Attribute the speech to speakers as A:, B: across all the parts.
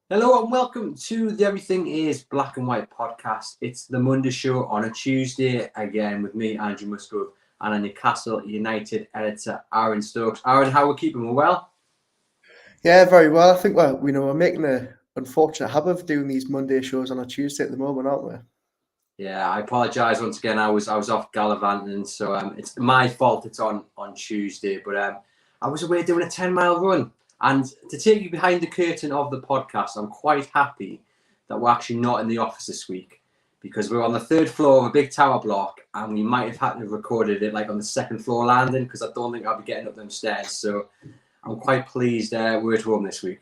A: Hello and welcome to the Everything is Black and White podcast. It's the Monday show on a Tuesday, again with me, Andrew Musgrove, and a Newcastle United editor, Aaron Stokes. Aaron, how are we keeping? We're well?
B: Yeah, very well. I think we're making an unfortunate habit of doing these Monday shows on a Tuesday at the moment, aren't we?
A: Yeah, I apologise once again. I was off gallivanting, so it's my fault. It's on Tuesday, but I was away doing a 10-mile run. And to take you behind the curtain of the podcast, I'm quite happy that we're actually not in the office this week because we're on the third floor of a big tower block, and we might have had to have recorded it like on the second floor landing because I don't think I'll be getting up them stairs. So I'm quite pleased we're at home this week.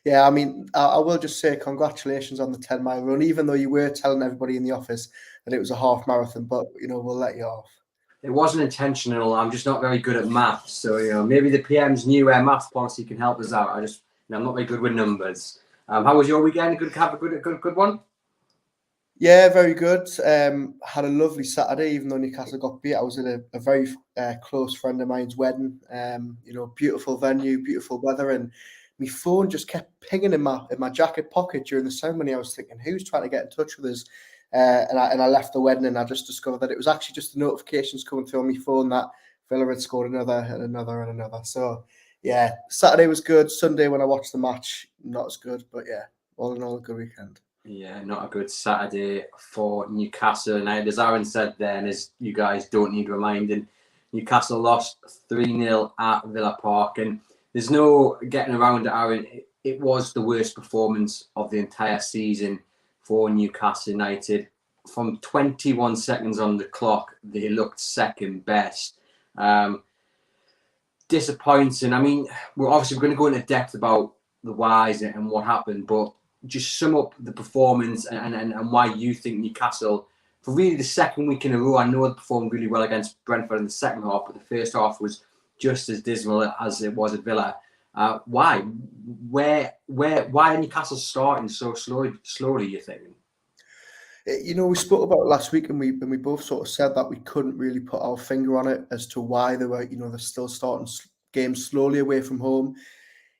B: Yeah, I mean, I will just say congratulations on the 10-mile run, even though you were telling everybody in the office that it was a half marathon, but, we'll let you off.
A: It wasn't intentional. I'm just not very good at maths. So, maybe the PM's new maths policy can help us out. I'm not very good with numbers. How was your weekend? Have a good one?
B: Yeah, very good. Had a lovely Saturday, even though Newcastle got beat. I was at a very close friend of mine's wedding. Beautiful venue, beautiful weather, and my phone just kept pinging in my jacket pocket during the ceremony. I was thinking, who's trying to get in touch with us? And I left the wedding, and I just discovered that it was actually just the notifications coming through on my phone that Villa had scored another and another and another. So yeah, Saturday was good. Sunday when I watched the match, not as good, but yeah, all in all, a good weekend.
A: Yeah, not a good Saturday for Newcastle United. As Aaron said then, as you guys don't need reminding, Newcastle lost 3-0 at Villa Park. And there's no getting around it, Aaron. It was the worst performance of the entire season for Newcastle United. From 21 seconds on the clock, they looked second best. Disappointing. I mean, we're going to go into depth about the whys and what happened, but just sum up the performance and why you think Newcastle, for really the second week in a row, I know they performed really well against Brentford in the second half, but the first half was just as dismal as it was at Villa. Why? Why are Newcastle starting so slowly, you think?
B: We spoke about it last week, and we both sort of said that we couldn't really put our finger on it as to why they were, they're still starting games slowly away from home.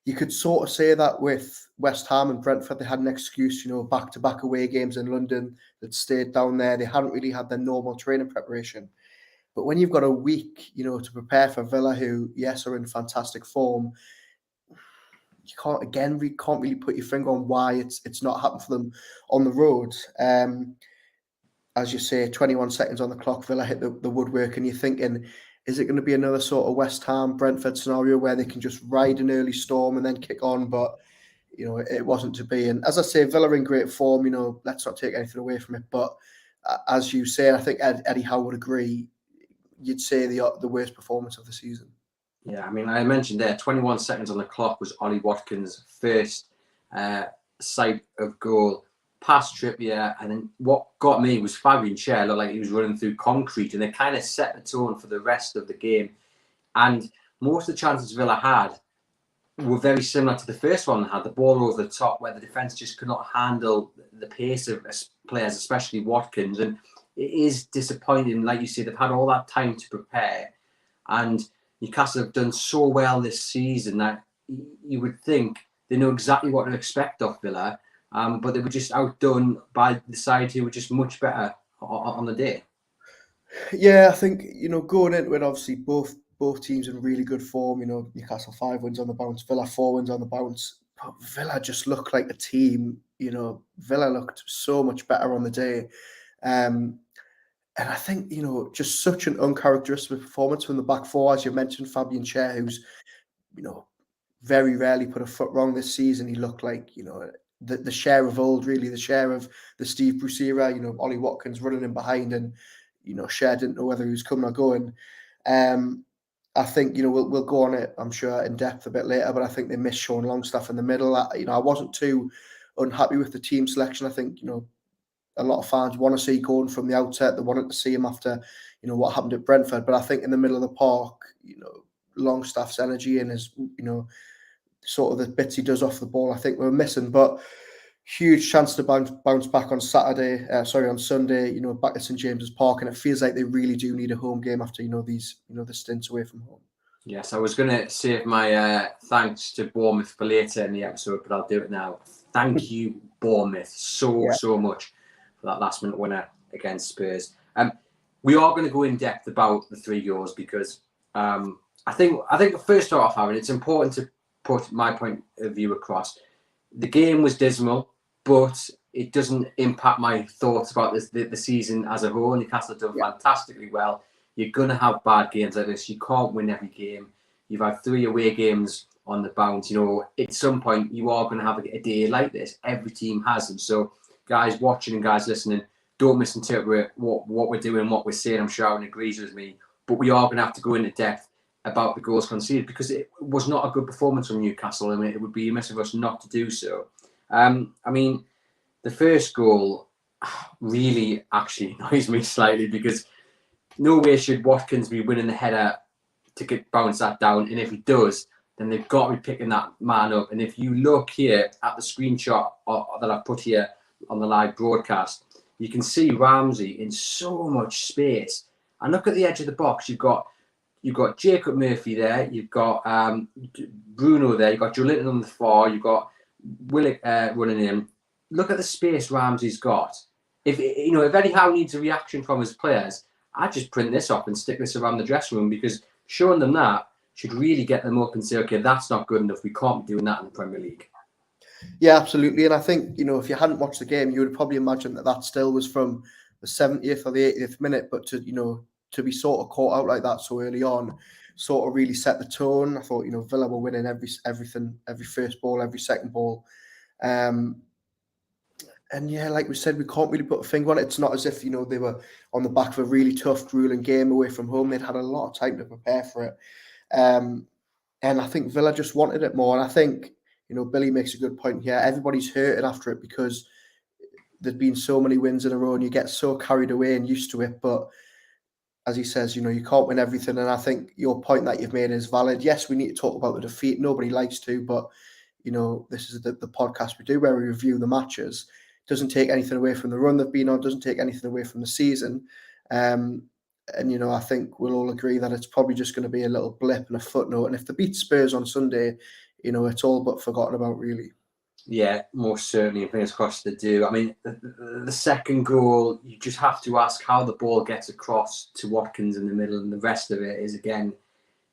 B: You could sort of say that with West Ham and Brentford, they had an excuse, back-to-back away games in London that stayed down there. They hadn't really had their normal training preparation. But when you've got a week, to prepare for Villa, who, yes, are in fantastic form, you can't really put your finger on why it's not happened for them on the road. As you say, 21 seconds on the clock, Villa hit the woodwork, and you're thinking, is it going to be another sort of West Ham Brentford scenario where they can just ride an early storm and then kick on? But it wasn't to be. And as I say, Villa in great form. Let's not take anything away from it. But as you say, I think Eddie Howe would agree. You'd say the worst performance of the season.
A: Yeah, I mean, I mentioned there, 21 seconds on the clock was Ollie Watkins' first sight of goal, past Trippier, and then what got me was Fabian Schär looked like he was running through concrete, and they kind of set the tone for the rest of the game. And most of the chances Villa had were very similar to the first one they had, the ball over the top, where the defence just could not handle the pace of players, especially Watkins. And it is disappointing, like you say, they've had all that time to prepare, and Newcastle have done so well this season that you would think they know exactly what to expect of Villa, but they were just outdone by the side who were just much better on the day.
B: Yeah, I think going into it, obviously both teams in really good form. Newcastle 5 wins on the bounce, Villa 4 wins on the bounce. But Villa just looked like a team. Villa looked so much better on the day. And I think, just such an uncharacteristic performance from the back four, as you mentioned, Fabian Schär, who's, very rarely put a foot wrong this season. He looked like, the Schär of old, really, the Schär of the Steve Bruce era, Ollie Watkins running in behind, and, Schär didn't know whether he was coming or going. I think, we'll go on it, I'm sure, in depth a bit later, but I think they missed Sean Longstaff in the middle. I wasn't too unhappy with the team selection. I think, a lot of fans want to see Gordon from the outset. They wanted to see him after, what happened at Brentford. But I think in the middle of the park, Longstaff's energy and his, sort of the bits he does off the ball, I think we're missing. But huge chance to bounce back on on Sunday, back at St James's Park. And it feels like they really do need a home game after, the stints away from home.
A: Yes, I was going to save my thanks to Bournemouth for later in the episode, but I'll do it now. Thank you, Bournemouth, so much for that last minute winner against Spurs. We are going to go in depth about the 3 goals because I think first off, Aaron, it's important to put my point of view across. The game was dismal, but it doesn't impact my thoughts about the season as a whole. Newcastle have done fantastically well. You're going to have bad games like this. You can't win every game. You've had 3 away games on the bounce. You know, at some point, you are going to have a day like this. Every team has them. So, guys watching and guys listening, don't misinterpret what we're doing, what we're saying. I'm sure Aaron agrees with me. But we are going to have to go into depth about the goals conceded because it was not a good performance from Newcastle. I mean, it would be amiss of us not to do so. I mean, the first goal really actually annoys me slightly because no way should Watkins be winning the header to bounce that down. And if he does, then they've got to be picking that man up. And if you look here at the screenshot that I've put here on the live broadcast, you can see Ramsey in so much space. And look at the edge of the box. You've got Jacob Murphy there. You've got Bruno there. You've got Joelinton on the far. You've got Willock running in. Look at the space Ramsey's got. If Eddie Howe needs a reaction from his players, I'd just print this off and stick this around the dressing room because showing them that should really get them up and say, okay, that's not good enough. We can't be doing that in the Premier League.
B: Yeah, absolutely. And I think, if you hadn't watched the game, you would probably imagine that still was from the 70th or the 80th minute. But to be sort of caught out like that so early on, sort of really set the tone. I thought, Villa were winning everything, every first ball, every second ball. And yeah, like we said, we can't really put a finger on it. It's not as if, they were on the back of a really tough, grueling game away from home. They'd had a lot of time to prepare for it. And I think Villa just wanted it more. And I think, Billy makes a good point here. Everybody's hurting after it because there's been so many wins in a row and you get so carried away and used to it. But as he says, you can't win everything. And I think your point that you've made is valid. Yes, we need to talk about the defeat. Nobody likes to, but, this is the podcast we do where we review the matches. Doesn't take anything away from the run they've been on, doesn't take anything away from the season. And, I think we'll all agree that it's probably just going to be a little blip and a footnote. And if they beat Spurs on Sunday, it's all but forgotten about, really.
A: Yeah, most certainly. Fingers crossed they do. I mean, the second goal, you just have to ask how the ball gets across to Watkins in the middle. And the rest of it is, again,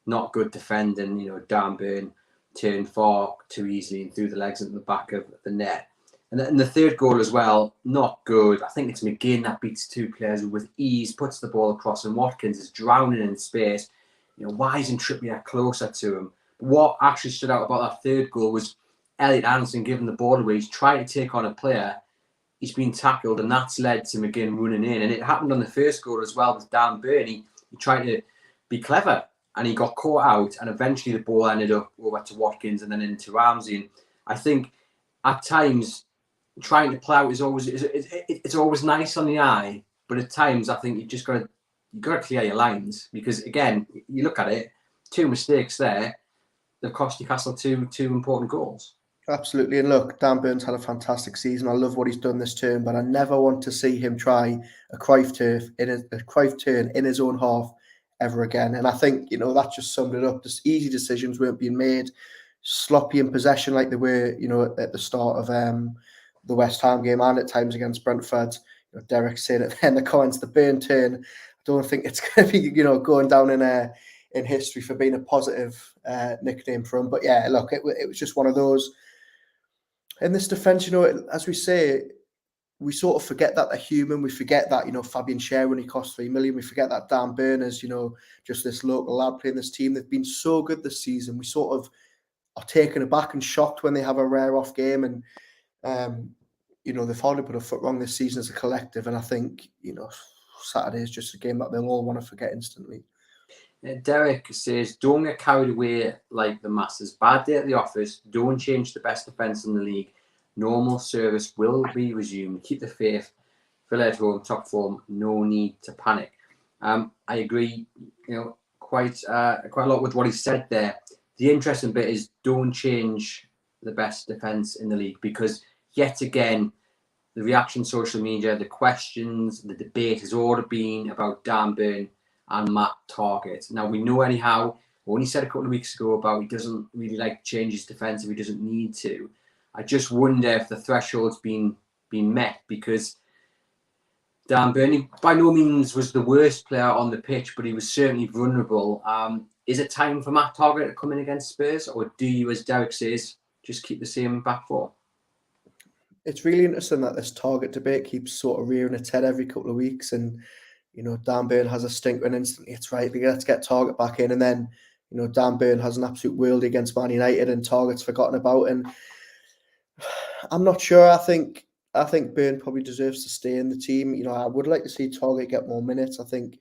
A: not good defending. Dan Burn turned far too easily and threw the legs into the back of the net. And the third goal as well, not good. I think it's McGinn that beats 2 players with ease, puts the ball across, and Watkins is drowning in space. Why isn't Trippier closer to him? What actually stood out about that third goal was Elliot Anderson giving the ball away. He's trying to take on a player. He's been tackled, and that's led to McGinn running in. And it happened on the first goal as well with Dan Burn. He tried to be clever, and he got caught out, and eventually the ball ended up over to Watkins and then into Ramsey. And I think at times, trying to play out is always it's always nice on the eye, but at times I think you got to clear your lines because again, you look at it, 2 mistakes there, they've cost Newcastle two important goals.
B: Absolutely, and look, Dan Burns had a fantastic season. I love what he's done this term, but I never want to see him try a Cruyff turn in his own half ever again. And I think that just summed it up. Just easy decisions weren't being made, sloppy in possession like they were, at the start of the West Ham game and at times against Brentford. Derek said it in the comments, the Burn turn. I don't think it's going to be, going down in history for being a positive nickname for him. But yeah, look, it was just one of those. In this defence, as we say, we sort of forget that they're human. We forget that, Fabian Schär when he cost 3 million. We forget that Dan Burn is, just this local lad playing this team. They've been so good this season. We sort of are taken aback and shocked when they have a rare off game. And they've hardly put a foot wrong this season as a collective. And I think, Saturday is just a game that they'll all want to forget instantly.
A: Derek says, don't get carried away like the masses. Bad day at the office. Don't change the best defence in the league. Normal service will be resumed. Keep the faith. Villa at home, top form. No need to panic. I agree, quite a lot with what he said there. The interesting bit is don't change the best defence in the league because yet again, the reaction social media, the questions, the debate has all been about Dan Burn and Matt Targett. Now, we know anyhow when he said a couple of weeks ago about he doesn't really like to change his defence if he doesn't need to. I just wonder if the threshold's been met, because Dan Burn by no means was the worst player on the pitch, but he was certainly vulnerable. Is it time for Matt Targett to come in against Spurs, or do you, as Derek says, just keep the same back four?
B: It's really interesting that this Targett debate keeps sort of rearing its head every couple of weeks, and Dan Burn has a stinker and instantly it's right, let's get Targett back in, and then Dan Burn has an absolute worldie against Man United and Targett's forgotten about, and I'm not sure. I think Burn probably deserves to stay in the team. I would like to see Targett get more minutes. I think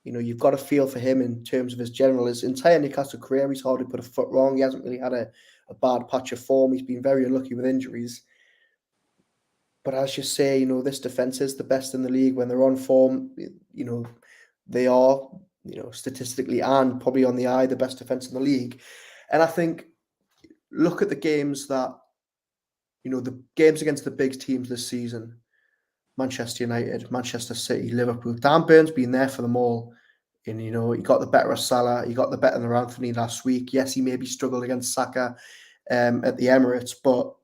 B: you've got a feel for him in terms of his entire Newcastle career. He's hardly put a foot wrong. He hasn't really had a bad patch of form. He's been very unlucky with injuries. But as you say, this defence is the best in the league when they're on form. They are, statistically and probably on the eye, the best defence in the league. And I think, look at the games that, the games against the big teams this season. Manchester United, Manchester City, Liverpool. Dan Burn's been there for them all. And, he got the better of Salah. He got the better of Anthony last week. Yes, he maybe struggled against Saka at the Emirates. But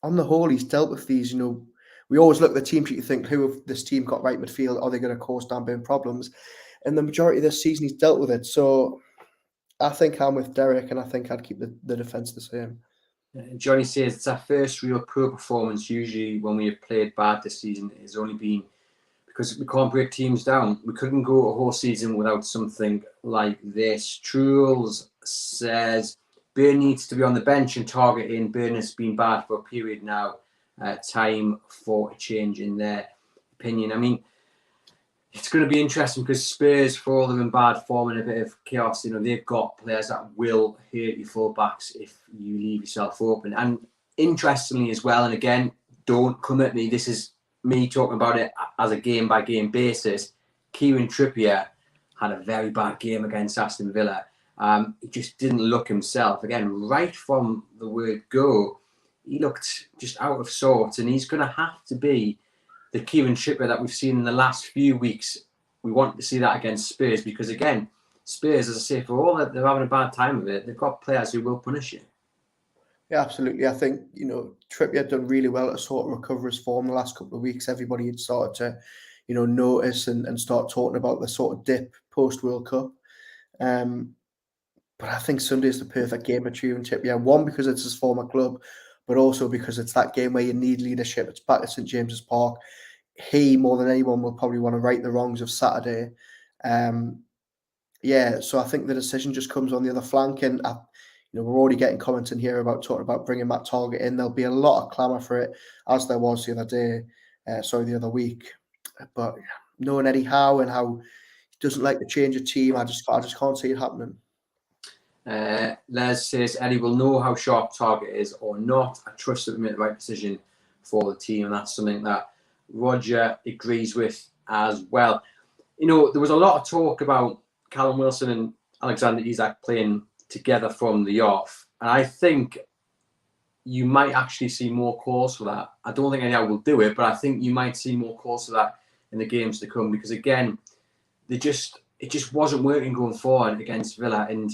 B: on the whole, he's dealt with these, we always look at the team sheet, you think, who have this team got right midfield? Are they going to cause Dan Burn problems? And the majority of this season, he's dealt with it. So I think I'm with Derek, and I think I'd keep the defence the same.
A: Johnny says it's our first real poor performance. Usually when we have played bad this season, it's only been because we can't break teams down. We couldn't go a whole season without something like this. Trules says Burn needs to be on the bench and Targett in. Burn has been bad for a period now. Time for a change in their opinion. I mean, it's going to be interesting because Spurs, for all they're in bad form and a bit of chaos, they've got players that will hurt your fullbacks if you leave yourself open. And interestingly as well, and again, don't come at me, this is me talking about it as a game-by-game basis, Kieran Trippier had a very bad game against Aston Villa. He just didn't look himself. Again, right from the word go, he looked just out of sorts, and he's going to have to be the Kieran Trippier that we've seen in the last few weeks. We want to see that against Spurs because, again, Spurs, as I say, for all that they're having a bad time of it, they've got players who will punish you.
B: Yeah, absolutely. I think, Trippier done really well to sort of recover his form the last couple of weeks. Everybody had started to, notice and start talking about the sort of dip post-World Cup. But I think Sunday is the perfect game for Kieran Trippier. One, because it's his former club, but also because it's that game where you need leadership. It's back at St James's Park. He, more than anyone, will probably want to right the wrongs of Saturday. So I think the decision just comes on the other flank. And, we're already getting comments in here about talking about bringing Matt Targett in. There'll be a lot of clamour for it, as there was the other week. But knowing Eddie Howe and how he doesn't like to change a team, I just can't see it happening.
A: Les says Eddie will know how sharp Targett is or not. I trust that we made the right decision for the team, and that's something that Roger agrees with as well. There was a lot of talk about Callum Wilson and Alexander Isak playing together from the off, and I think you might actually see more calls for that. I don't think anyone will do it, but I think you might see more calls for that in the games to come because, again, it just wasn't working going forward against Villa, and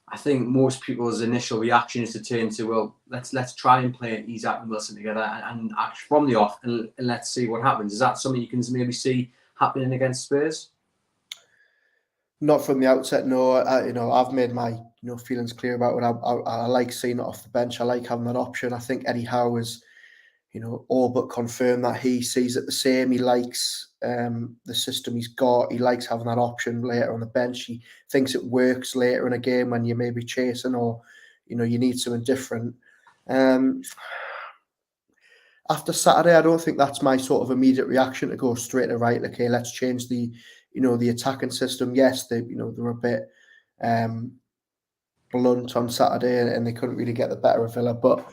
A: I think most people's initial reaction is to turn to, well, let's try and play Isak and Wilson together and act from the off and let's see what happens. Is that something you can maybe see happening against Spurs?
B: Not from the outset, no. I've made my feelings clear about it. I like seeing it off the bench. I like having that option. I think Eddie Howe is, all but confirmed that he sees it the same. He likes the system he's got. He likes having that option later on the bench. He thinks it works later in a game when you may be chasing or, you need something different. After Saturday, I don't think that's my sort of immediate reaction to go straight to right. Okay, let's change the attacking system. Yes, they were a bit blunt on Saturday and they couldn't really get the better of Villa, but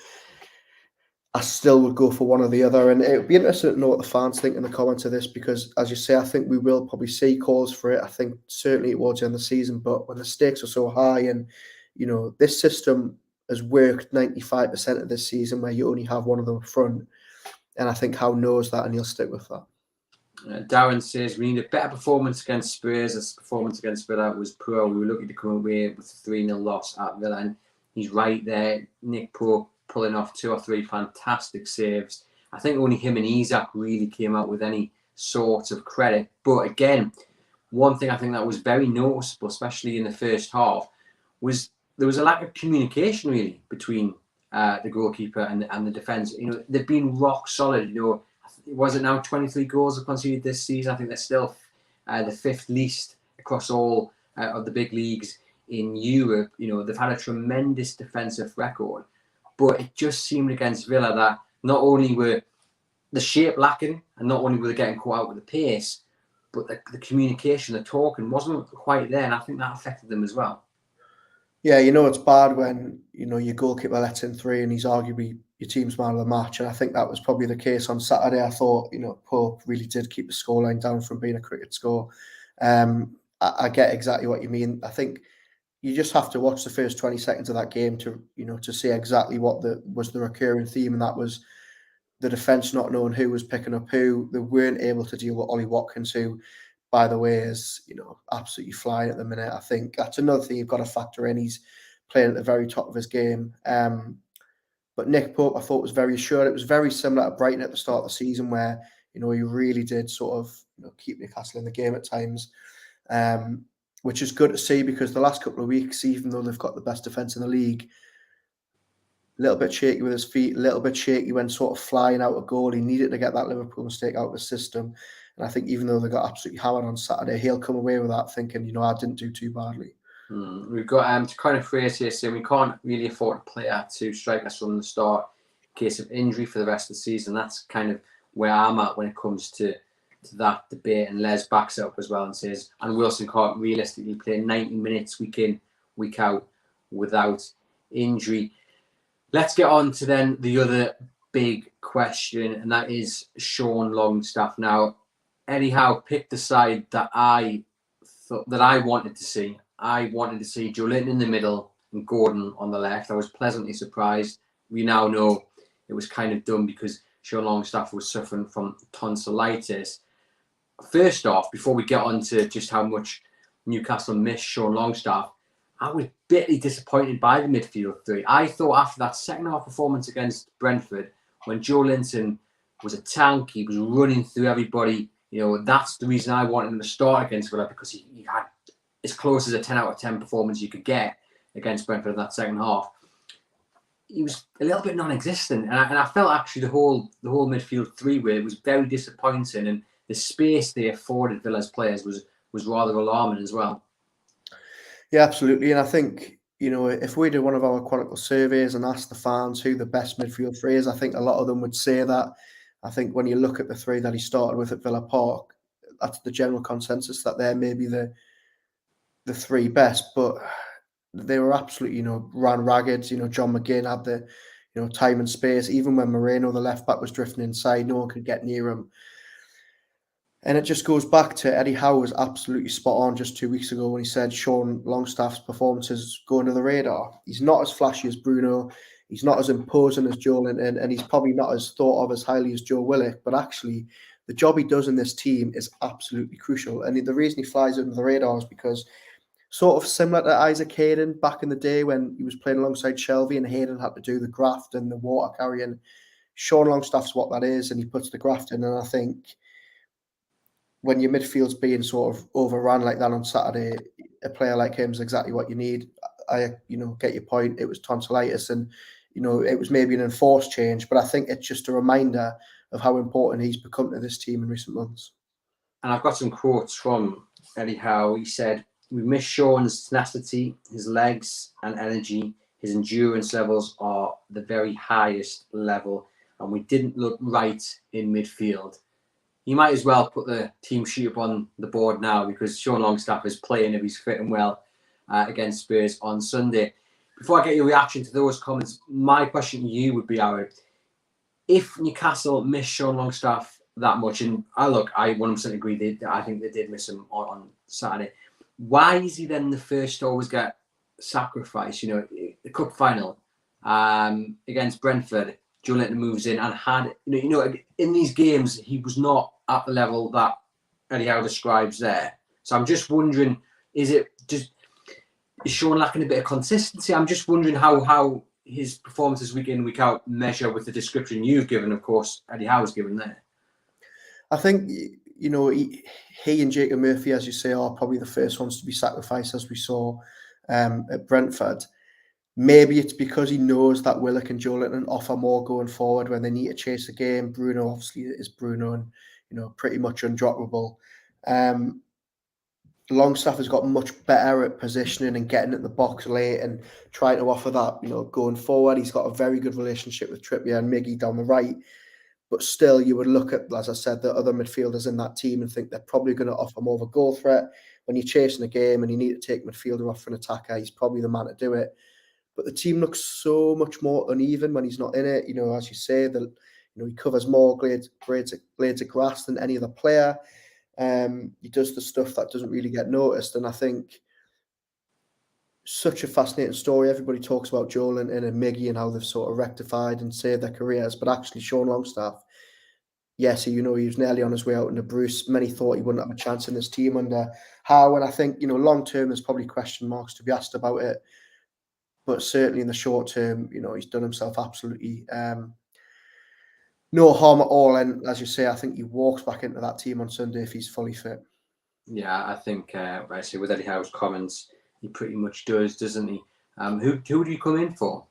B: I still would go for one or the other. And it would be interesting to know what the fans think in the comments of this because, as you say, I think we will probably see calls for it. I think certainly towards the end of the season, but when the stakes are so high and, this system has worked 95% of this season where you only have one of them up front. And I think Howe knows that and he'll stick with that.
A: Darren says we need a better performance against Spurs. This performance against Villa was poor. We were lucky to come away with a 3-0 loss at Villa, and he's right there. Nick Pope pulling off 2 or 3 fantastic saves. I think only him and Isak really came out with any sort of credit. But again, one thing I think that was very noticeable, especially in the first half, was there was a lack of communication really between the goalkeeper and the defence. You know, they've been rock solid. You know, was it now 23 goals are conceded this season? I think they're still the 5th least across all of the big leagues in Europe. You know, they've had a tremendous defensive record, but it just seemed against Villa that not only were the shape lacking and not only were they getting caught out with the pace, but the communication, the talking wasn't quite there, and I think that affected them as well.
B: Yeah, you know it's bad when, you know, your goalkeeper lets in 3 and he's arguably your team's man of the match. And I think that was probably the case on Saturday. I thought, you know, Pope really did keep the scoreline down from being a cricket score. I get exactly what you mean. I think you just have to watch the first 20 seconds of that game to, you know, to see exactly what was the recurring theme, and that was the defence not knowing who was picking up who. They weren't able to deal with Ollie Watkins, who, by the way, is, you know, absolutely flying at the minute. I think that's another thing you've got to factor in. He's playing at the very top of his game. But Nick Pope, I thought, was very assured. It was very similar to Brighton at the start of the season, where, you know, he really did sort of, you know, keep Newcastle in the game at times, which is good to see, because the last couple of weeks, even though they've got the best defence in the league, a little bit shaky with his feet, a little bit shaky when sort of flying out a goal. He needed to get that Liverpool mistake out of his system. And I think even though they got absolutely hammered on Saturday, he'll come away with that thinking, you know, I didn't do too badly.
A: We've got to kind of phrase here, saying we can't really afford a player to strike us from the start in case of injury for the rest of the season. That's kind of where I'm at when it comes to that debate. And Les backs it up as well and says, and Wilson can't realistically play 90 minutes week in, week out without injury. Let's get on to then the other big question, and that is Sean Longstaff. Now, Eddie Howe picked the side that I wanted to see. I wanted to see Joe Linton in the middle and Gordon on the left. I was pleasantly surprised. We now know it was kind of done because Sean Longstaff was suffering from tonsillitis. First off, before we get on to just how much Newcastle missed Sean Longstaff, I was bitterly disappointed by the midfield 3. I thought after that second half performance against Brentford, when Joe Linton was a tank, he was running through everybody. You know, that's the reason I wanted him to start against Villa, because he had as close as a 10 out of 10 performance you could get against Brentford in that second half. He was a little bit non-existent, and I felt actually the whole midfield 3 where it was very disappointing, and the space they afforded Villa's players was rather alarming as well.
B: Yeah, absolutely. And I think, you know, if we did one of our Chronicle surveys and asked the fans who the best midfield 3 is, I think a lot of them would say that. I think when you look at the 3 that he started with at Villa Park, that's the general consensus, that they're maybe the 3 best. But they were absolutely, you know, ran ragged. You know, John McGinn had the, you know, time and space. Even when Moreno, the left back, was drifting inside, no one could get near him. And it just goes back to Eddie Howe was absolutely spot on just 2 weeks ago when he said Sean Longstaff's performances go under the radar. He's not as flashy as Bruno. He's not as imposing as Joe Linton, and he's probably not as thought of as highly as Joe Willock. But actually, the job he does in this team is absolutely crucial. And the reason he flies under the radar is because, sort of similar to Isaac Hayden back in the day when he was playing alongside Shelvey and Hayden had to do the graft and the water carrying, Sean Longstaff's what that is, and he puts the graft in. And I think when your midfield's being sort of overrun like that on Saturday, a player like him is exactly what you need. I get your point. It was tonsillitis, and, you know, it was maybe an enforced change, but I think it's just a reminder of how important he's become to this team in recent months.
A: And I've got some quotes from Eddie Howe. He said, "We miss Sean's tenacity, his legs and energy. His endurance levels are the very highest level, and we didn't look right in midfield." You might as well put the team sheet up on the board now, because Sean Longstaff is playing if he's fitting well against Spurs on Sunday. Before I get your reaction to those comments, my question to you would be, Aaron, if Newcastle missed Sean Longstaff that much, and I 100% agree, I think they did miss him on Saturday, why is he then the first to always get sacrificed? You know, the cup final against Brentford, Joe Linton moves in and had, in these games, he was not at the level that Eddie Howe describes there. So I'm just wondering, is Sean lacking a bit of consistency? I'm just wondering how his performances week in, week out measure with the description you've given, of course, Eddie Howe's given there.
B: I think, you know, he and Jacob Murphy, as you say, are probably the first ones to be sacrificed, as we saw at Brentford. Maybe it's because he knows that Willock and Joelinton offer more going forward when they need to chase the game. Bruno obviously is Bruno and, you know, pretty much undroppable. Longstaff has got much better at positioning and getting in the box late and trying to offer that, you know, going forward. He's got a very good relationship with Trippier and Miggy down the right. But still, you would look at, as I said, the other midfielders in that team and think they're probably going to offer more of a goal threat. When you're chasing a game and you need to take midfielder off for an attacker, he's probably the man to do it. But the team looks so much more uneven when he's not in it. You know, as you say, he covers more blades of grass than any other player. He does the stuff that doesn't really get noticed. And I think such a fascinating story. Everybody talks about Joelinton and Miggy and how they've sort of rectified and saved their careers. But actually, Sean Longstaff, yes, he was nearly on his way out into Bruce. Many thought he wouldn't have a chance in this team under Howe. And I think, you know, long term, there's probably question marks to be asked about it. But certainly in the short term, you know, he's done himself absolutely no harm at all. And as you say, I think he walks back into that team on Sunday if he's fully fit.
A: Yeah, I think actually with Eddie Howe's comments, he pretty much does, doesn't he? Who do you come in for?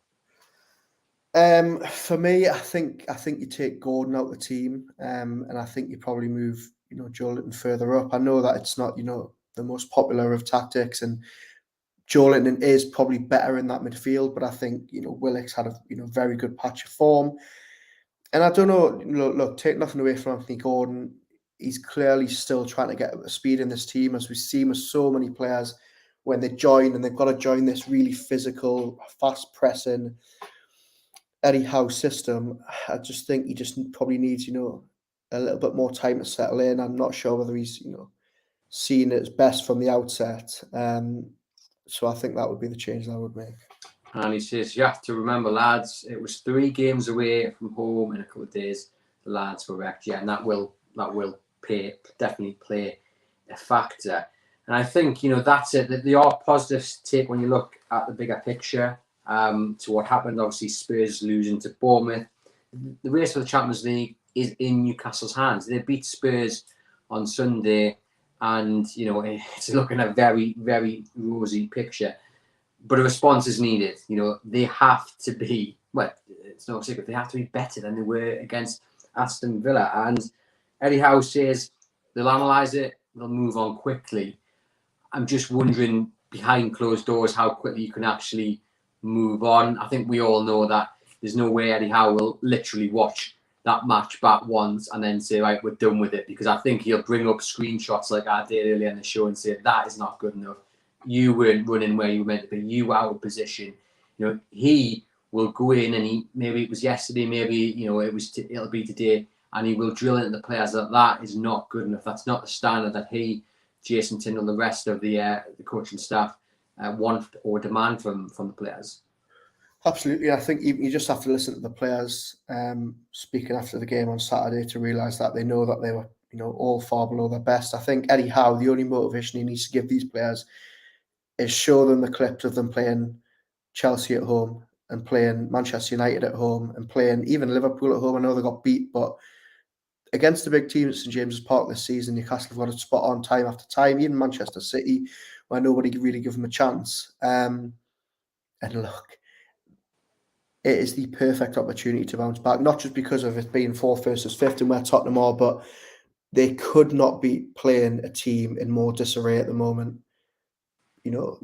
B: For me, I think you take Gordon out of the team, and I think you probably move, you know, Joelinton further up. I know that it's not, you know, the most popular of tactics, and Joelinton is probably better in that midfield, but I think, you know, Willock's had a, you know, very good patch of form. And I don't know, look, take nothing away from Anthony Gordon. He's clearly still trying to get speed in this team, as we've seen with so many players when they join, and they've got to join this really physical, fast-pressing Eddie Howe system. I just think he just probably needs, you know, a little bit more time to settle in. I'm not sure whether he's, you know, seen it as best from the outset. So I think that would be the change that I would make.
A: And he says, you have to remember, lads, it was 3 games away from home in a couple of days. The lads were wrecked, yeah, and that will definitely play a factor. And I think, you know, that's it. There are positives to take when you look at the bigger picture to what happened. Obviously, Spurs losing to Bournemouth. The race for the Champions League is in Newcastle's hands. They beat Spurs on Sunday, and, you know, it's looking a very, very rosy picture. But a response is needed. You know, they have to be, well, it's no secret, they have to be better than they were against Aston Villa. And Eddie Howe says they'll analyse it, they'll move on quickly. I'm just wondering, behind closed doors, how quickly you can actually move on. I think we all know that there's no way Eddie Howe will literally watch that match back once and then say, right, we're done with it. Because I think he'll bring up screenshots like I did earlier in the show and say, that is not good enough. You weren't running where you were meant to be. You were out of position. You know, he will go in and maybe it was yesterday, maybe, you know, it'll be today, and he will drill into the players that is not good enough. That's not the standard that he, Jason Tindall, the rest of the coaching staff want or demand from the players.
B: Absolutely. I think you just have to listen to the players speaking after the game on Saturday to realise that they know that they were, you know, all far below their best. I think Eddie Howe, the only motivation he needs to give these players is show them the clips of them playing Chelsea at home and playing Manchester United at home and playing even Liverpool at home. I know they got beat, but against the big teams at St James's Park this season, Newcastle have got it spot on time after time, even Manchester City, where nobody really gave them a chance. And look, it is the perfect opportunity to bounce back, not just because of it being 4th versus 5th and where Tottenham are, but they could not be playing a team in more disarray at the moment. You know,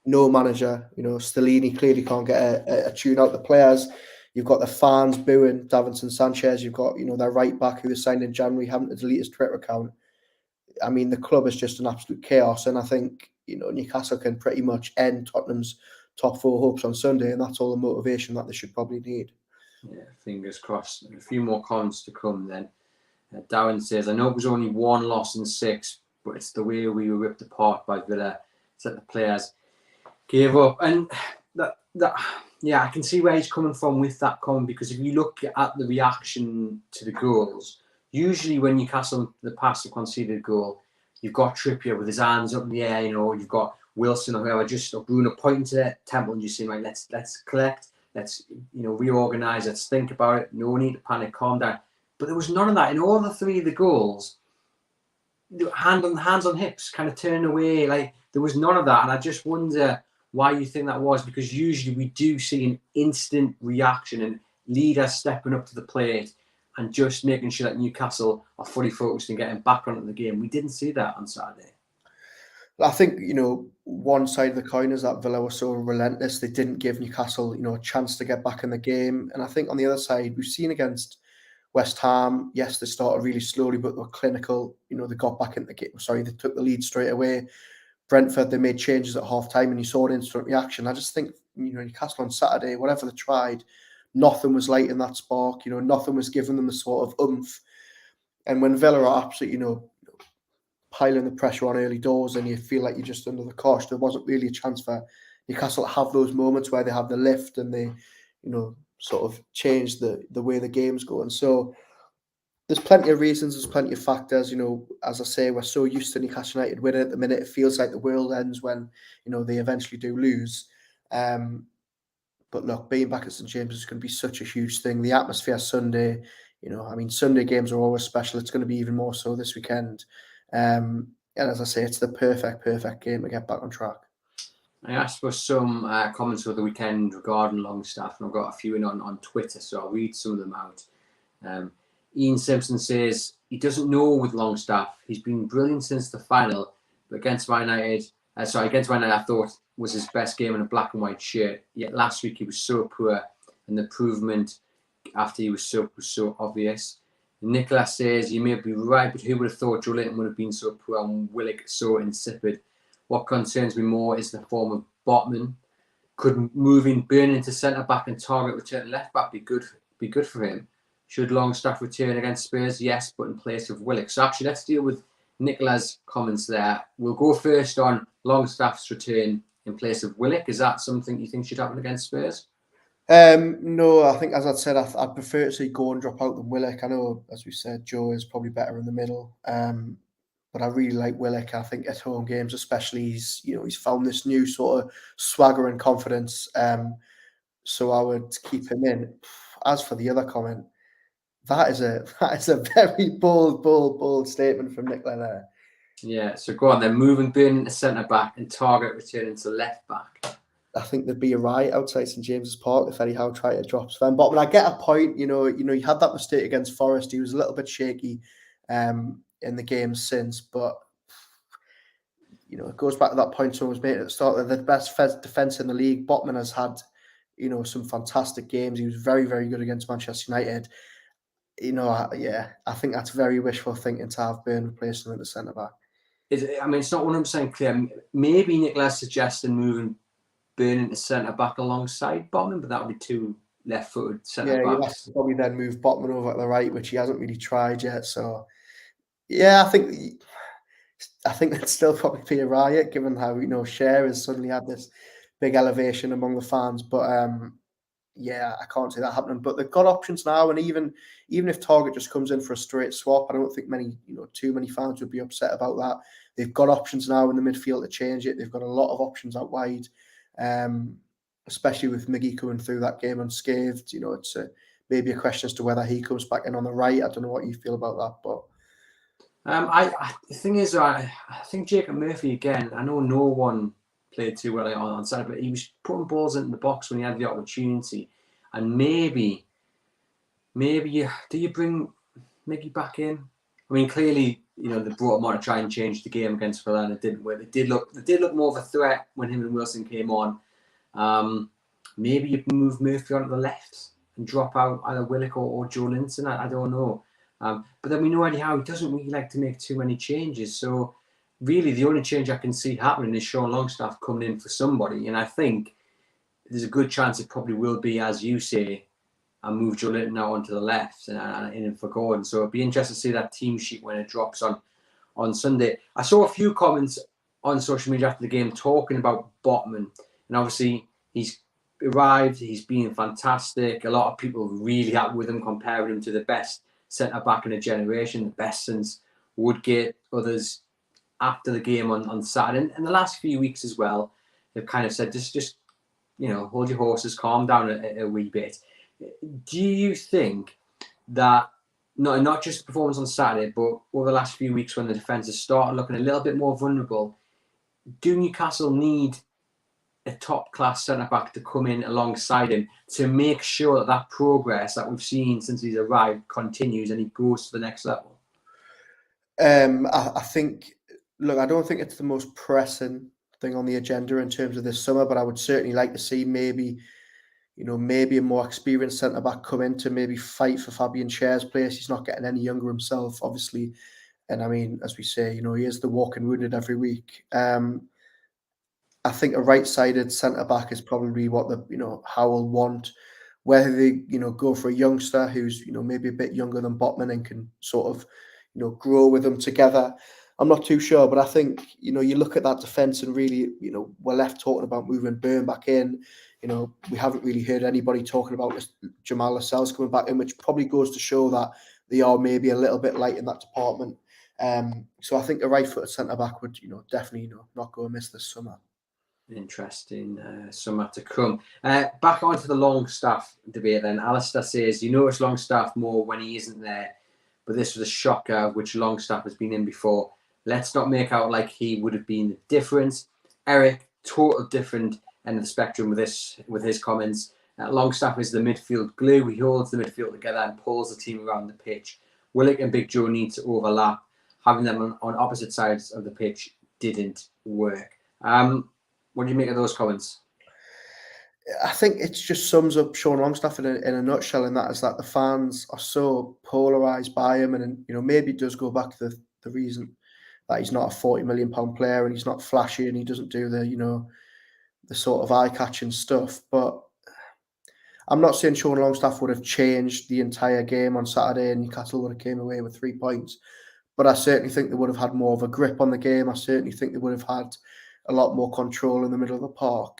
B: no manager, you know, Stellini clearly can't get a tune out the players. You've got the fans booing Davinson Sanchez. You've got, you know, their right back who was signed in January having to delete his Twitter account. I mean, the club is just an absolute chaos. And I think, you know, Newcastle can pretty much end Tottenham's top 4 hopes on Sunday. And that's all the motivation that they should probably need.
A: Yeah, fingers crossed. A few more comments to come then. Darren says, I know it was only 1 loss in 6, but it's the way we were ripped apart by Villa. That the players gave up, and that yeah, I can see where he's coming from with that comment, because if you look at the reaction to the goals, usually when Newcastle in the past have conceded a goal, you've got Trippier with his hands up in the air, you've got Wilson or whoever, or Bruno pointing to the temple and just saying, right, let's collect, let's reorganise, let's think about it, no need to panic, calm down. But there was none of that. In all the 3 of the goals, hands on hips, kind of turning away, like there was none of that. And I just wonder why you think that was, because usually we do see an instant reaction and leaders stepping up to the plate and just making sure that Newcastle are fully focused and getting back onto the game. We didn't see that on Saturday.
B: I think, one side of the coin is that Villa were so relentless. They didn't give Newcastle, a chance to get back in the game. And I think on the other side, we've seen against West Ham, yes, they started really slowly, but they were clinical. They got back in the game. Sorry, they took the lead straight away. Brentford, they made changes at half time and you saw an instant reaction. I just think, Newcastle on Saturday, whatever they tried, nothing was lighting that spark. Nothing was giving them the sort of oomph. And when Villa are absolutely, piling the pressure on early doors and you feel like you're just under the cosh, there wasn't really a chance for Newcastle to have those moments where they have the lift and they, sort of change the way the game's going. So there's plenty of reasons, there's plenty of factors. As I say, we're so used to Newcastle United winning at the minute. It feels like the world ends when, they eventually do lose. But look, being back at St James is going to be such a huge thing. The atmosphere Sunday, Sunday games are always special. It's going to be even more so this weekend. And as I say, it's the perfect game to get back on track.
A: I asked for some comments over the weekend regarding Longstaff, and I've got a few in on Twitter, so I'll read some of them out. Ian Simpson says he doesn't know with Longstaff. He's been brilliant since the final, but against Man United, I thought was his best game in a black and white shirt. Yet last week he was so poor, and the improvement after he was so obvious. Nicholas says you may be right, but who would have thought Joe Linton would have been so poor and Willock so insipid? What concerns me more is the form of Botman. Could moving Burn into centre back and Target return left back be good for him? Should Longstaff return against Spurs? Yes, but in place of Willock. So actually, let's deal with Nicola's comments there. We'll go first on Longstaff's return in place of Willock. Is that something you think should happen against Spurs?
B: No, I think, as I said, I'd prefer to see Go and drop out than Willock. I know, as we said, Joe is probably better in the middle. But I really like Willock. I think at home games, especially, he's found this new sort of swagger and confidence. So I would keep him in. As for the other comment, that is a very bold statement from Nicola there.
A: Yeah. So go on then. Moving Burn into centre back and Target returning to left back.
B: I think there'd be a riot outside St James's Park if Eddie Howe tried to drop Sven Botman. I get a point. He had that mistake against Forest. He was a little bit shaky. In the game since, but it goes back to that point someone was made at the start. They're the best defence in the league. Botman has had, some fantastic games. He was very, very good against Manchester United. I think that's very wishful thinking to have Burn replace him at the centre back.
A: It's not 100% clear. Maybe Nicholas suggesting moving Burn into centre back alongside Botman, but that would be two left-footed centre backs.
B: Has to probably then move Botman over to the right, which he hasn't really tried yet. So. Yeah, I think that'd still probably be a riot, given how Cher has suddenly had this big elevation among the fans. But I can't see that happening. But they've got options now, and even if Target just comes in for a straight swap, I don't think too many fans would be upset about that. They've got options now in the midfield to change it. They've got a lot of options out wide, especially with Miggy coming through that game unscathed. It's maybe a question as to whether he comes back in on the right. I don't know what you feel about that, but.
A: The thing is, I think Jacob Murphy again. I know no one played too well on Saturday, but he was putting balls into the box when he had the opportunity. And maybe do you bring Miggy back in? I mean, clearly, they brought him on to try and change the game against Villa, and it didn't work. They did look more of a threat when him and Wilson came on. Maybe you move Murphy onto the left and drop out either Willock or Joe Linton. I don't know. But then we know Eddie Howe, he doesn't really like to make too many changes. So really the only change I can see happening is Sean Longstaff coming in for somebody. And I think there's a good chance it probably will be, as you say, and move Joe Linton now onto the left and in for Gordon. So it'd be interesting to see that team sheet when it drops on Sunday. I saw a few comments on social media after the game talking about Botman. And obviously he's arrived, he's been fantastic. A lot of people really happy with him, comparing him to the best centre-back in a generation, the best since Woodgate, others after the game on Saturday. And the last few weeks as well, they've kind of said, just hold your horses, calm down a wee bit. Do you think that, not just the performance on Saturday, but over the last few weeks when the defence has started looking a little bit more vulnerable, do Newcastle need a top-class centre-back to come in alongside him to make sure that progress that we've seen since he's arrived continues and he goes to the next level?
B: I think, look, I don't think it's the most pressing thing on the agenda in terms of this summer, but I would certainly like to see maybe a more experienced centre-back come in to maybe fight for Fabian Schär's place. He's not getting any younger himself, obviously. And I mean, as we say, he is the walking wounded every week. I think a right-sided centre-back is probably what Howell want. Whether they, go for a youngster who's, maybe a bit younger than Botman and can sort of, grow with them together, I'm not too sure. But I think, you look at that defence and really, we're left talking about moving Burn back in. We haven't really heard anybody talking about Jamal Lascelles coming back in, which probably goes to show that they are maybe a little bit light in that department. So I think a right-footed centre-back would, definitely, not go amiss this summer.
A: Interesting summer to come. Back onto the Longstaff debate then. Alistair says, you notice Longstaff more when he isn't there, but this was a shocker, which Longstaff has been in before. Let's not make out like he would have been the difference. Eric, total different end of the spectrum with his comments. Longstaff is the midfield glue. He holds the midfield together and pulls the team around the pitch. Willock and Big Joe need to overlap. Having them on opposite sides of the pitch didn't work. What do you make of those comments?
B: I think it just sums up Sean Longstaff in a nutshell, and that is that the fans are so polarised by him, and maybe it does go back to the reason that he's not a £40 million player and he's not flashy and he doesn't do the sort of eye-catching stuff. But I'm not saying Sean Longstaff would have changed the entire game on Saturday and Newcastle would have came away with 3 points, but I certainly think they would have had more of a grip on the game. I certainly think they would have had a lot more control in the middle of the park.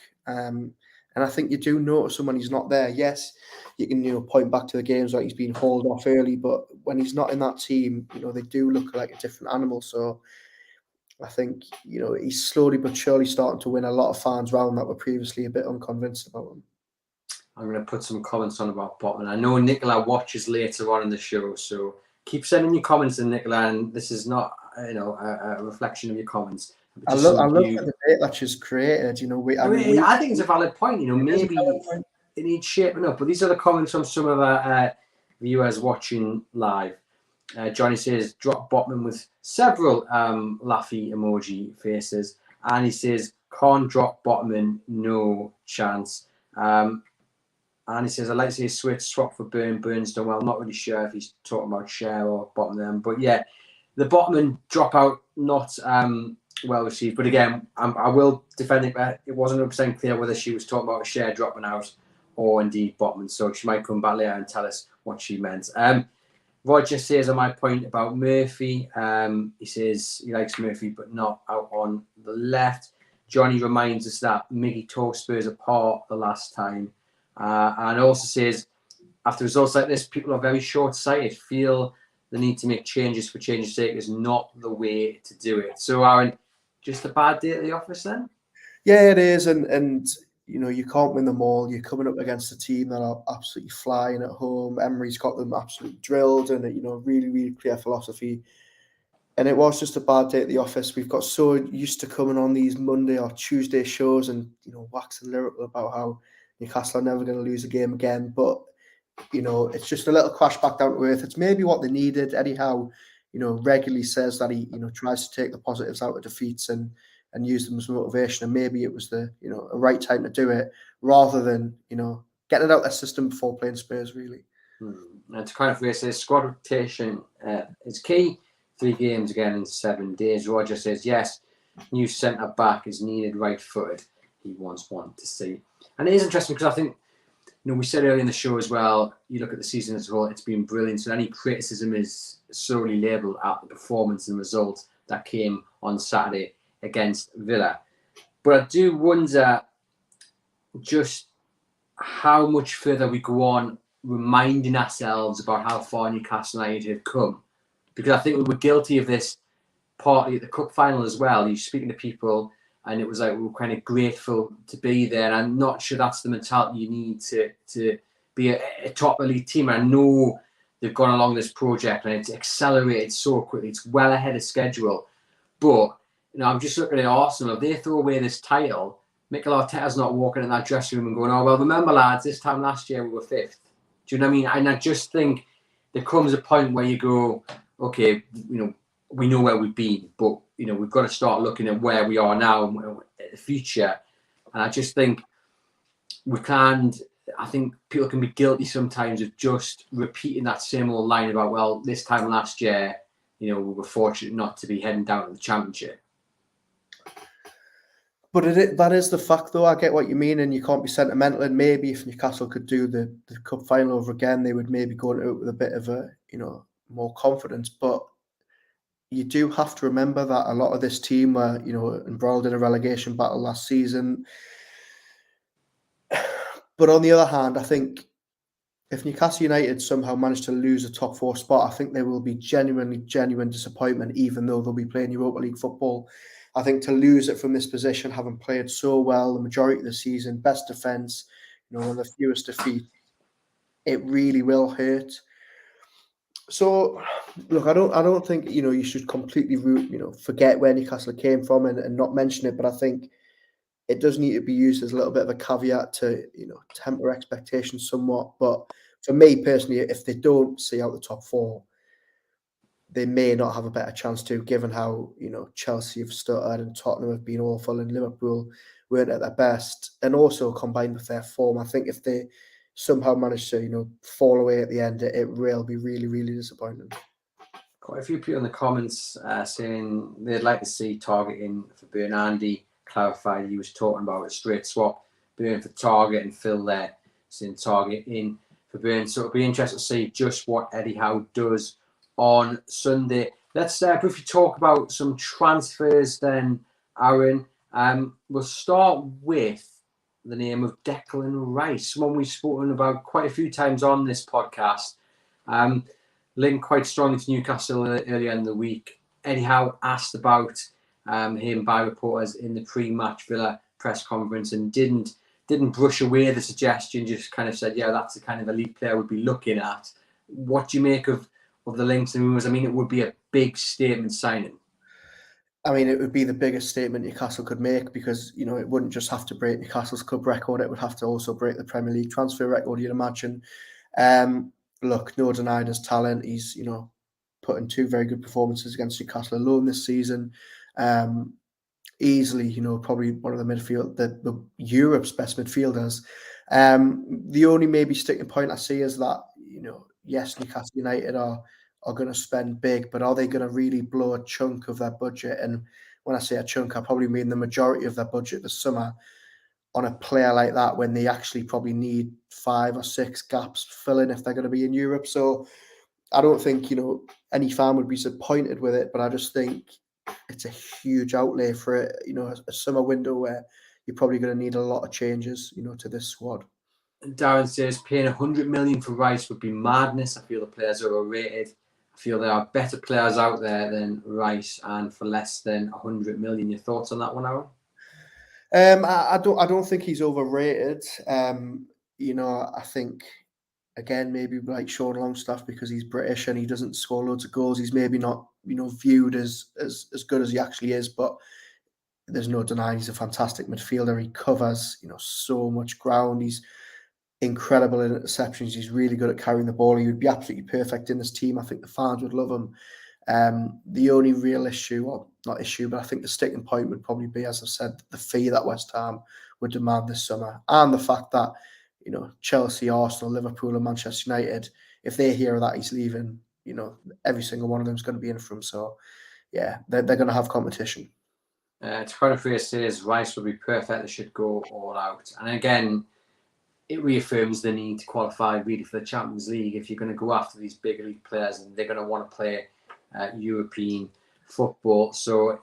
B: And I think you do notice him when he's not there. Yes, you can point back to the games like he's been hauled off early, but when he's not in that team, they do look like a different animal. So I think, he's slowly but surely starting to win a lot of fans round that were previously a bit unconvinced about him.
A: I'm going to put some comments on about Botman. I know Nicola watches later on in the show, so keep sending your comments in, Nicola, and this is not a reflection of your comments.
B: I love the debate that she's created.
A: I think it's a valid point. Maybe it needs shaping up. But these are the comments from some of our viewers watching live. Johnny says, drop Botman with several laughy emoji faces. And he says, can't drop Botman, no chance. And he says, I'd like to see a swap for Burns done well. Not really sure if he's talking about Schär or Botman. But yeah, the Botman dropout, not well received. But again, I will defend it, but it wasn't 100% clear whether she was talking about a Schär dropping out or indeed Botman. So she might come back later and tell us what she meant. Roger says on my point about Murphy, he says he likes Murphy but not out on the left. Johnny reminds us that Miggy tore Spurs apart the last time. And also says, after results like this, people are very short-sighted, feel the need to make changes for change's sake is not the way to do it. So, Aaron, just a bad day at the office then?
B: Yeah, it is. And you can't win them all. You're coming up against a team that are absolutely flying at home. Emery's got them absolutely drilled and, really, really clear philosophy. And it was just a bad day at the office. We've got so used to coming on these Monday or Tuesday shows and, waxing lyrical about how Newcastle are never going to lose a game again. But, it's just a little crash back down to earth. It's maybe what they needed. Eddie Howe, regularly says that he, tries to take the positives out of defeats and use them as motivation. And maybe it was the, a right time to do it rather than, getting it out their system before playing Spurs, really.
A: And to kind of phrase this, squad rotation is key. 3 games again in 7 days. Roger says, yes, new centre-back is needed right-footed. He wants one to see. And it is interesting because I think, we said earlier in the show as well, you look at the season as a whole, it's been brilliant. So any criticism is solely labelled at the performance and results that came on Saturday against Villa. But I do wonder just how much further we go on reminding ourselves about how far Newcastle United had come. Because I think we were guilty of this partly at the cup final as well. You're speaking to people and it was like we were kind of grateful to be there. And I'm not sure that's the mentality you need to be a top elite team. And I know they've gone along this project and it's accelerated so quickly. It's well ahead of schedule. But I'm just looking at Arsenal. If they throw away this title, Mikel Arteta's not walking in that dressing room and going, "Oh well, remember lads, this time last year we were 5th." Do you know what I mean? And I just think there comes a point where you go, "Okay, we know where we've been, but we've got to start looking at where we are now and the future." And I just think I think people can be guilty sometimes of just repeating that same old line about, well, this time last year, we were fortunate not to be heading down to the Championship.
B: But that is the fact, though. I get what you mean, and you can't be sentimental. And maybe if Newcastle could do the cup final over again, they would maybe go into it with a bit of a more confidence. But you do have to remember that a lot of this team were embroiled in a relegation battle last season. But on the other hand, I think if Newcastle United somehow manage to lose a top 4 spot, I think there will be genuine disappointment, even though they'll be playing Europa League football. I think to lose it from this position, having played so well the majority of the season, best defence, one of the fewest defeats, it really will hurt. So, look, I don't think you should completely forget where Newcastle came from and not mention it. But I think it does need to be used as a little bit of a caveat to temper expectations somewhat. But for me personally, if they don't see out the top 4, they may not have a better chance to, given how Chelsea have stuttered and Tottenham have been awful and Liverpool weren't at their best, and also combined with their form. I think if they somehow manage to fall away at the end, it will be really, really disappointing.
A: Quite a few people in the comments saying they'd like to see targeting for Burn. Andy clarified he was talking about a straight swap, Burn for Target, and Phil there saying Target in for Burn. So it'll be interesting to see just what Eddie Howe does on Sunday. Let's briefly talk about some transfers then, Aaron. We'll start with the name of Declan Rice, someone we've spoken about quite a few times on this podcast. Linked quite strongly to Newcastle earlier in the week. Eddie Howe asked about him by reporters in the pre-match Villa press conference and didn't brush away the suggestion, just kind of said, yeah, that's the kind of elite player we'd be looking at. What do you make of the links and rumours? I mean, it would be a big statement signing.
B: I mean, it would be the biggest statement Newcastle could make because, it wouldn't just have to break Newcastle's club record. It would have to also break the Premier League transfer record, you'd imagine. Look, no denying his talent. He's, put in 2 very good performances against Newcastle alone this season. Easily, probably one of the midfield, the Europe's best midfielders. The only maybe sticking point I see is that, yes, Newcastle United are going to spend big, but are they going to really blow a chunk of their budget? And when I say a chunk, I probably mean the majority of their budget this summer on a player like that when they actually probably need 5 or 6 gaps filling if they're going to be in Europe. So I don't think, any fan would be disappointed with it, but I just think it's a huge outlay for it, a summer window where you're probably going to need a lot of changes, to this squad.
A: Darren says paying 100 million for Rice would be madness. I feel the players are overrated. I feel there are better players out there than Rice, and for less than 100 million. Your thoughts on that one, Aaron?
B: I don't think he's overrated. I think again maybe like Sean Longstaff, because he's British and he doesn't score loads of goals. He's maybe not viewed as good as he actually is, but there's no denying he's a fantastic midfielder. He covers so much ground. He's incredible in interceptions. He's really good at carrying the ball. He would be absolutely perfect in this team. I think the fans would love him. The only real issue, or not issue, but I think the sticking point would probably be, as I've said, the fee that West Ham would demand this summer, and the fact that Chelsea, Arsenal, Liverpool, and Manchester United, if they hear that he's leaving, every single one of them is going to be in for him. So, yeah, they're going to have competition.
A: Tony Freer says Rice would be perfect. They should go all out, and again, it reaffirms the need to qualify really for the Champions League. If you're going to go after these big elite players, and they're going to want to play European football, so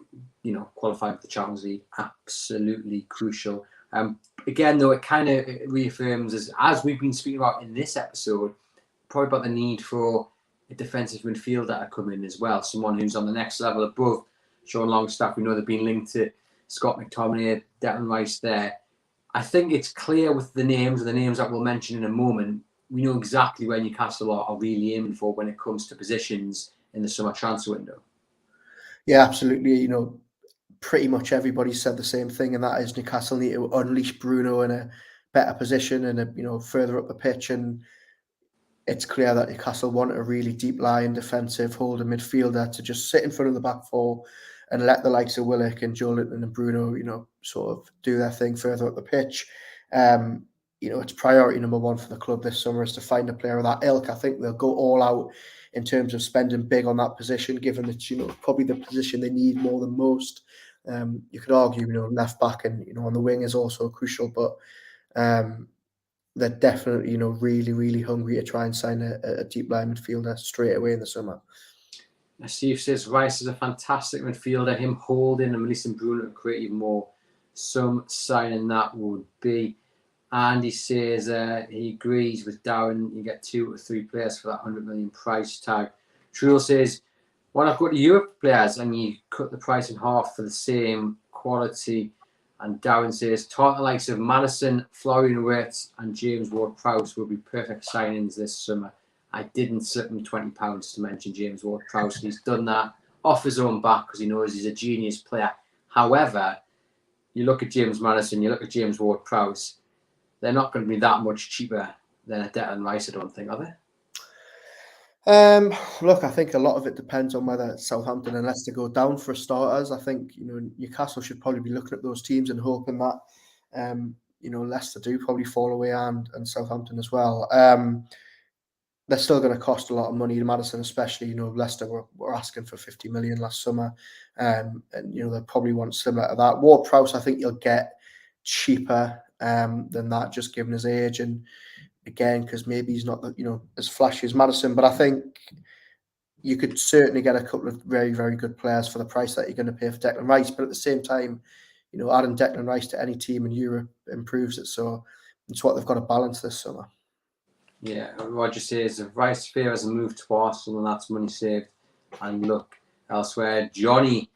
A: qualifying for the Champions League absolutely crucial. Again, though, it kind of reaffirms, as we've been speaking about in this episode, probably about the need for a defensive midfielder to come in as well, someone who's on the next level above Sean Longstaff. We know they've been linked to Scott McTominay, Declan Rice there. I think it's clear with the names that we'll mention in a moment, we know exactly where Newcastle are really aiming for when it comes to positions in the summer transfer window.
B: Yeah, absolutely. Pretty much everybody said the same thing, and that is Newcastle need to unleash Bruno in a better position and further up the pitch. And it's clear that Newcastle want a really deep line defensive holding midfielder to just sit in front of the back four and let the likes of Willock and Joelinton and Bruno, sort of do their thing further up the pitch. It's priority number one for the club this summer is to find a player of that ilk. I think they'll go all out in terms of spending big on that position, given it's probably the position they need more than most. You could argue, left back and on the wing is also crucial, but they're definitely really, really hungry to try and sign a deep line midfielder straight away in the summer.
A: Steve says Rice is a fantastic midfielder. Him holding and releasing Bruno to create even more. Some signing that would be. Andy says he agrees with Darren. You get 2 or 3 players for that 100 million price tag. Truel says, why not go to Europe players and you cut the price in half for the same quality? And Darren says, talking the likes of Madison, Florian Wirtz and James Ward-Prowse will be perfect signings this summer. I didn't slip him £20 to mention James Ward-Prowse. He's done that off his own back because he knows he's a genius player. However, you look at James Madison, you look at James Ward-Prowse, they're not going to be that much cheaper than a Declan Rice, I don't think, are they?
B: Look, I think a lot of it depends on whether Southampton and Leicester go down for starters. I think Newcastle should probably be looking at those teams and hoping that Leicester do probably fall away and Southampton as well. They're still going to cost a lot of money. Madison, especially, Leicester were asking for 50 million last summer, and they probably want similar to that. Ward-Prowse, I think you'll get cheaper than that, just given his age and. Again, because maybe he's not, as flashy as Madison, but I think you could certainly get a couple of very, very good players for the price that you're going to pay for Declan Rice. But at the same time, adding Declan Rice to any team in Europe improves it. So it's what they've got to balance this summer.
A: Yeah, Roger says if Rice favours a move to Arsenal, and that's money saved and look elsewhere. Johnny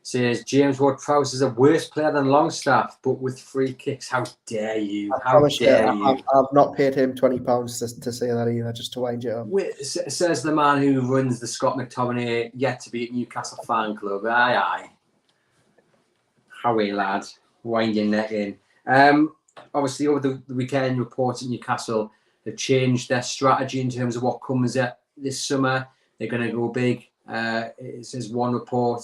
A: says James Ward-Prowse is a worse player than Longstaff, but with free kicks. How dare you? How dare you?
B: I've not paid him £20 to say that either, just to wind you up.
A: Says the man who runs the Scott McTominay yet to be at Newcastle fan club. Aye, aye. Howie, lad. Wind your neck in. Obviously, over the weekend, reports at Newcastle have changed their strategy in terms of what comes at this summer. They're going to go big. It says one report.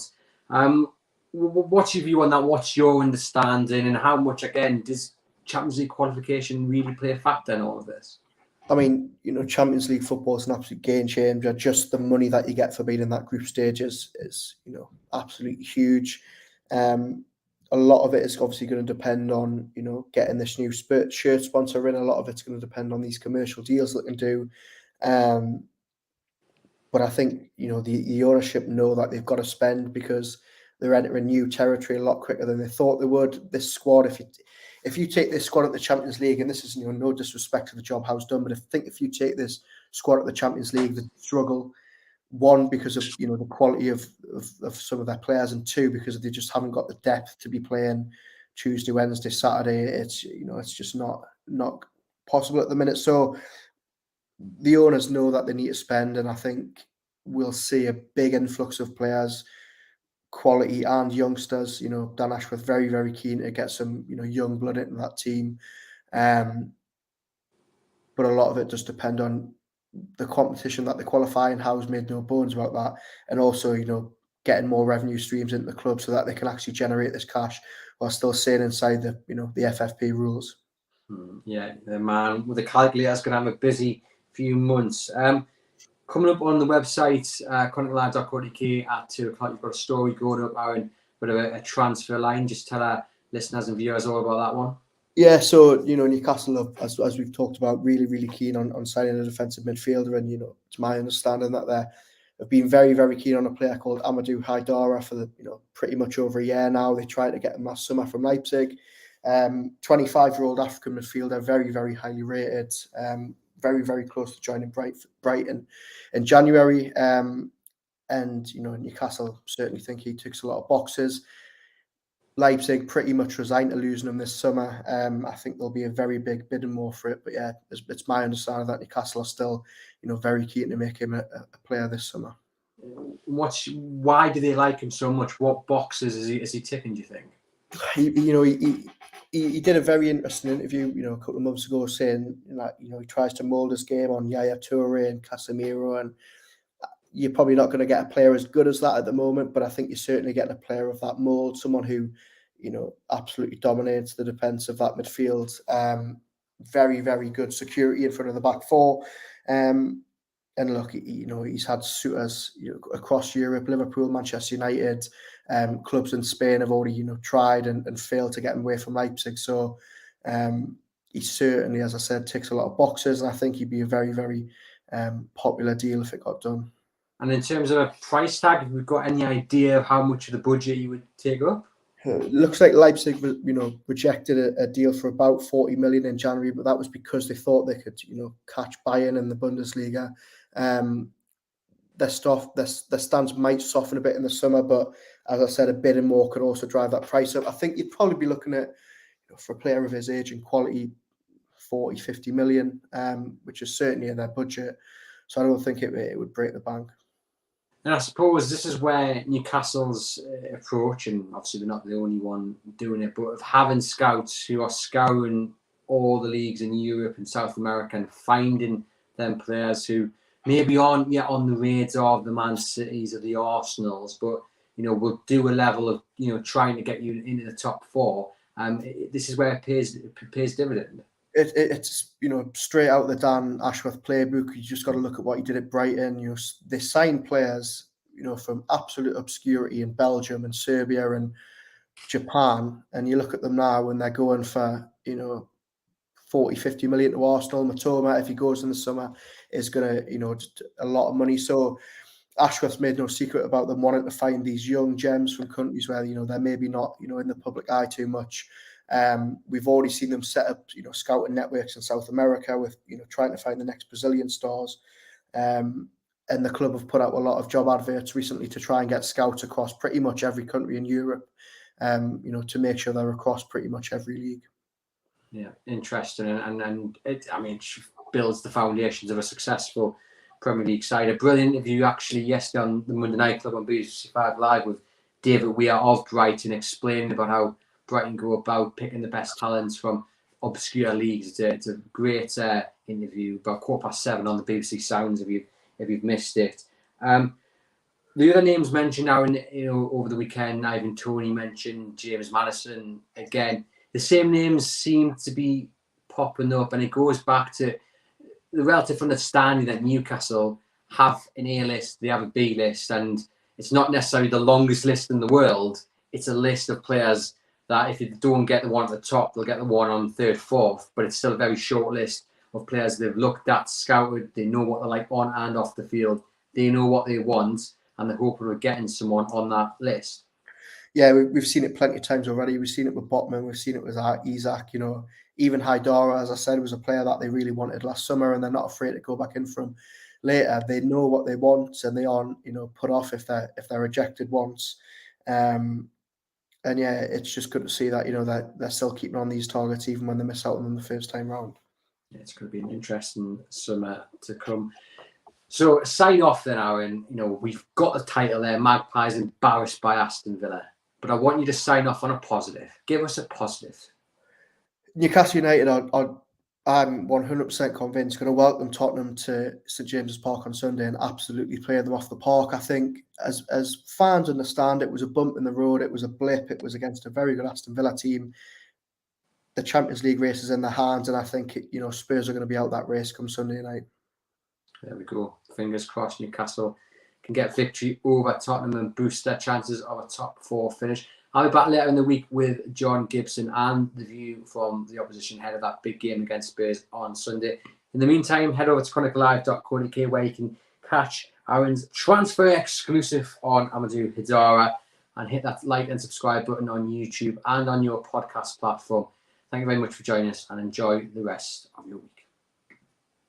A: What's your view on that? What's your understanding, and how much, again, does Champions League qualification really play a factor in all of this?
B: I mean, Champions League football is an absolute game changer. Just the money that you get for being in that group stage is absolutely huge. A lot of it is obviously going to depend on, getting this new shirt sponsor in. A lot of it's going to depend on these commercial deals that they can do. But I think, the ownership know that they've got to spend because they're entering new territory a lot quicker than they thought they would. This squad, if you take this squad at the Champions League, and this is no disrespect to the job Howe's done, but I think if you take this squad at the Champions League, they struggle. One, because of the quality of some of their players, and two, because they just haven't got the depth to be playing Tuesday, Wednesday, Saturday. It's it's just not possible at the minute. So the owners know that they need to spend, and I think we'll see a big influx of players, quality and youngsters. Dan Ashworth very, very keen to get some young blood into that team, but a lot of it does depend on the competition that they qualify, and Howe's made no bones about that, and also getting more revenue streams into the club so that they can actually generate this cash while still staying inside the the FFP rules.
A: Yeah, the man with the calculator's going to have a busy few months. Coming up on the website, contextualizing.co.uk at 2 o'clock, you've got a story going up, Aaron, with a transfer line. Just tell our listeners and viewers all about that one.
B: Yeah, so Newcastle, as we've talked about, really, really keen on signing a defensive midfielder, and it's my understanding that they've been very, very keen on a player called Amadou Haidara for the pretty much over a year now. They tried to get him last summer from Leipzig. 25-year-old African midfielder, very, very highly rated, very, very close to joining Brighton in January. And, Newcastle certainly think he ticks a lot of boxes. Leipzig pretty much resigned to losing him this summer. I think there'll be a very big bidding war for it. But yeah, it's my understanding that Newcastle are still, very keen to make him a player this summer.
A: Why do they like him so much? What boxes is he ticking, do you think?
B: He did a very interesting interview, a couple of months ago, saying that he tries to mould his game on Yaya Toure and Casemiro, and you're probably not going to get a player as good as that at the moment, but I think you're certainly getting a player of that mould, someone who, absolutely dominates the defence of that midfield. Very, very good security in front of the back four. And look, he's had suitors across Europe, Liverpool, Manchester United, clubs in Spain have already, tried and failed to get him away from Leipzig. So he certainly, as I said, ticks a lot of boxes, and I think he'd be a very, very popular deal if it got done.
A: And in terms of a price tag, have we got any idea of how much of the budget you would take up?
B: Looks like Leipzig, rejected a deal for about 40 million in January, but that was because they thought they could, catch Bayern in the Bundesliga. Their stance might soften a bit in the summer, but as I said, a bidding war could also drive that price up. I think you'd probably be looking at, for a player of his age and quality, 40, 50 million, which is certainly in their budget. So I don't think it would break the bank.
A: And I suppose this is where Newcastle's approach, and obviously they're not the only one doing it, but of having scouts who are scouring all the leagues in Europe and South America and finding them players who maybe aren't yet on the radar of the Man Cities or the Arsenals, but will do a level of trying to get you into the top four. This is where it pays dividend.
B: It's straight out the Dan Ashworth playbook. You just got to look at what he did at Brighton. They signed players from absolute obscurity in Belgium and Serbia and Japan, and you look at them now and they're going for 40, 50 million to Arsenal. Matoma, if he goes in the summer, is going to just a lot of money. So Ashworth's made no secret about them wanting to find these young gems from countries where they're maybe not in the public eye too much. We've already seen them set up, scouting networks in South America with, trying to find the next Brazilian stars. And the club have put out a lot of job adverts recently to try and get scouts across pretty much every country in Europe, to make sure they're across pretty much every league.
A: Yeah, interesting. And it builds the foundations of a successful Premier League side. A brilliant interview actually yesterday on the Monday Night Club on BBC 5 Live with David Weir of Brighton, explaining about how Brighton go about picking the best talents from obscure leagues. It's a great interview, about 7:15 on the BBC Sounds if you've missed it. The other names mentioned now over the weekend, Ivan Toney mentioned, James Maddison again. The same names seem to be popping up, and it goes back to the relative understanding that Newcastle have an A list, they have a B list, and it's not necessarily the longest list in the world. It's a list of players that if they don't get the one at the top, they'll get the one on third, fourth, but it's still a very short list of players they've looked at, scouted, they know what they're like on and off the field, they know what they want, and they're hoping of getting someone on that list.
B: Yeah, we've seen it plenty of times already. We've seen it with Botman, we've seen it with Isak, even Haidara, as I said, was a player that they really wanted last summer, and they're not afraid to go back in from later. They know what they want, and they aren't, put off if they're rejected once. And yeah, it's just good to see that, that they're still keeping on these targets even when they miss out on them the first time round.
A: Yeah, it's going to be an interesting summer to come. So sign off then, Aaron. We've got the title there, Magpies embarrassed by Aston Villa. But I want you to sign off on a positive. Give us a positive. Newcastle
B: United I'm 100% convinced going to welcome Tottenham to St James's Park on Sunday and absolutely play them off the park. I think as fans understand, it was a bump in the road, it was a blip, it was against a very good Aston Villa team. The Champions League race is in their hands, and I think Spurs are going to be out that race come Sunday night.
A: There we go. Fingers crossed Newcastle can get victory over Tottenham and boost their chances of a top four finish. I'll be back later in the week with John Gibson and the view from the opposition ahead of that big game against Spurs on Sunday. In the meantime, head over to chroniclelive.co.uk where you can catch Aaron's transfer exclusive on Amadou Haidara. and hit that like and subscribe button on YouTube and on your podcast platform. Thank you very much for joining us, and enjoy the rest of your week.